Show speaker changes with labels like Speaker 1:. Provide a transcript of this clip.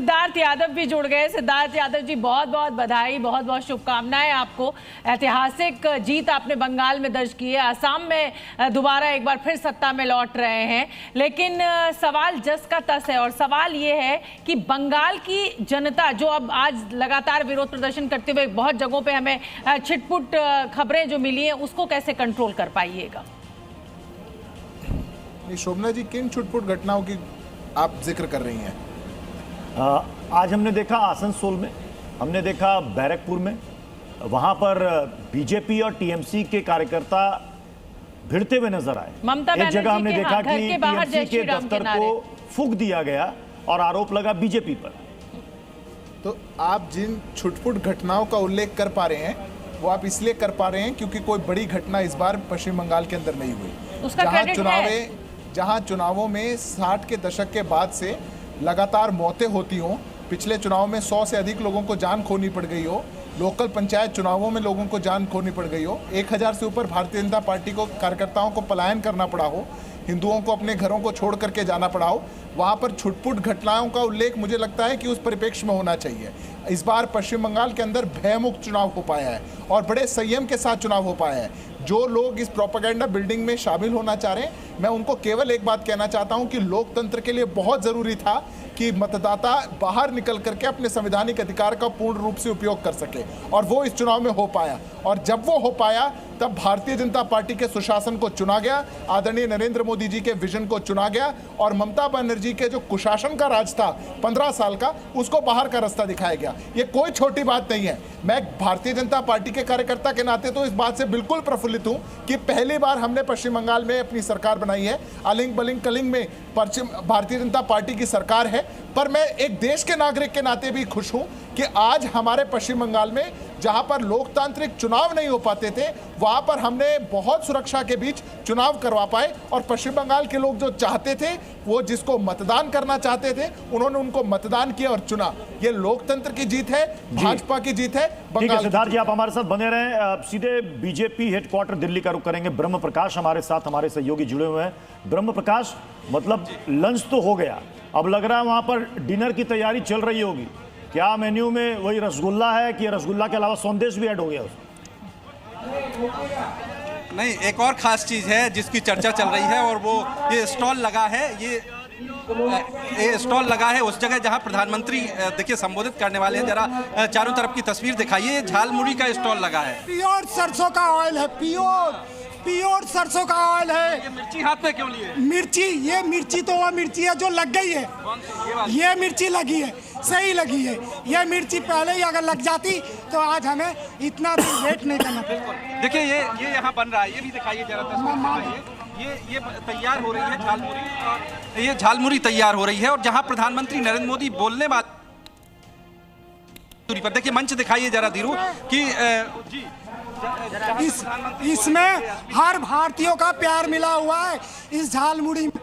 Speaker 1: सिद्धार्थ यादव भी जुड़ गए। सिद्धार्थ यादव जी, बहुत बहुत बधाई, बहुत बहुत शुभकामनाएं आपको। ऐतिहासिक जीत आपने बंगाल में दर्ज की है, असम में दोबारा एक बार फिर सत्ता में लौट रहे हैं। लेकिन सवाल जस का तस है और सवाल ये है कि बंगाल की जनता जो अब आज लगातार विरोध प्रदर्शन करते हुए बहुत जगहों पे हमें छिटपुट खबरें जो मिली हैं उसको कैसे कंट्रोल कर पाइएगा?
Speaker 2: शोभना जी, किन छुटपुट घटनाओं की आप जिक्र कर रही हैं?
Speaker 3: आज हमने देखा आसनसोल में, हमने देखा बैरकपुर में, वहां पर बीजेपी और टीएमसी के कार्यकर्ता भिड़ते हुए नजर आए। एक जगह हमने देखा कि टीएमसी के दफ्तर को फूंक दिया गया और आरोप लगा बीजेपी पर।
Speaker 2: तो आप जिन छुटपुट घटनाओं का उल्लेख कर पा रहे हैं वो आप इसलिए कर पा रहे हैं क्योंकि कोई बड़ी घटना इस बार पश्चिम बंगाल के अंदर नहीं हुई। जहां चुनावों में 60 के दशक के बाद से लगातार मौतें होती हों, पिछले चुनाव में 100 से अधिक लोगों को जान खोनी पड़ गई हो, लोकल पंचायत चुनावों में लोगों को जान खोनी पड़ गई हो, 1000 से ऊपर भारतीय जनता पार्टी को कार्यकर्ताओं को पलायन करना पड़ा हो, हिंदुओं को अपने घरों को छोड़ करके जाना पड़ा हो, वहाँ पर छुटपुट घटनाओं का उल्लेख मुझे लगता है कि उस परिप्रेक्ष्य में होना चाहिए। इस बार पश्चिम बंगाल के अंदर भयमुक्त चुनाव हो पाया है और बड़े संयम के साथ चुनाव हो पाया है। जो लोग इस प्रोपेगेंडा बिल्डिंग में शामिल होना चाह रहे हैं, मैं उनको केवल एक बात कहना चाहता हूं कि लोकतंत्र के लिए बहुत ज़रूरी था कि मतदाता बाहर निकल करके अपने संवैधानिक अधिकार का पूर्ण रूप से उपयोग कर सके और वो इस चुनाव में हो पाया। और जब वो हो पाया तब भारतीय जनता पार्टी के सुशासन को चुना गया, आदरणीय नरेंद्र मोदी जी के विजन को चुना गया और ममता बनर्जी के जो कुशासन का राज था 15 साल का, उसको बाहर का रास्ता दिखाया गया। ये कोई छोटी बात नहीं है। मैं भारतीय जनता पार्टी के कार्यकर्ता के नाते तो इस बात से बिल्कुल प्रफुल्लित हूं कि पहली बार हमने पश्चिम बंगाल में अपनी सरकार बनाई है। अलिंग बलिंग कलिंग में भारतीय जनता पार्टी की सरकार है। पर मैं एक देश के नागरिक के नाते भी खुश हूं कि आज हमारे पश्चिम बंगाल में जहां पर लोकतांत्रिक चुनाव नहीं हो पाते थे, वहां पर हमने बहुत सुरक्षा के बीच चुनाव करवा पाए और पश्चिम बंगाल के लोग जो चाहते थे, वो जिसको मतदान करना चाहते थे, उन्होंने उनको मतदान किया और चुना। ये लोकतंत्र की जीत है, भाजपा की जीत है।
Speaker 3: ठीक है सिद्धार्थ जी, आप हमारे साथ बने रहें। सीधे बीजेपी हेडक्वार्टर दिल्ली का रुख करेंगे। ब्रह्म प्रकाश हमारे साथ, हमारे सहयोगी जुड़े हुए हैं। ब्रह्म प्रकाश, मतलब लंच तो हो गया, अब लग रहा है वहां पर डिनर की तैयारी चल रही होगी। क्या मेन्यू में वही रसगुल्ला है कि रसगुल्ला के अलावा संदेश भी ऐड हो गया उसमें?
Speaker 4: नहीं, एक और खास चीज है जिसकी चर्चा चल रही है और वो ये स्टॉल लगा है। ये स्टॉल लगा है उस जगह जहां प्रधानमंत्री देखिए संबोधित करने वाले हैं। जरा चारों तरफ की तस्वीर दिखाइए। झालमुड़ी का स्टॉल लगा है।
Speaker 5: प्योर सरसों का ऑयल है, प्योर सरसों का ऑयल है।
Speaker 4: ये मिर्ची हाथ में क्यों लिए?
Speaker 5: मिर्ची, ये मिर्ची तो वह मिर्ची है जो लग गई है। ये मिर्ची लगी है, सही लगी है। ये मिर्ची पहले ही अगर लग जाती तो आज हमें इतना वेट नहीं करना पड़ता।
Speaker 4: देखिए ये यहाँ बन रहा है, ये भी दिखाइए जरा तस्वीर। ये तैयार हो रही है झालमुड़ी, और ये झालमुड़ी तैयार हो रही है। और जहाँ प्रधानमंत्री नरेंद्र मोदी बोलने बात दूरी पर, देखिए मंच दिखाइए जरा धीरू कि
Speaker 5: इसमें हर भारतीयों का प्यार मिला हुआ है इस झालमुड़ी में।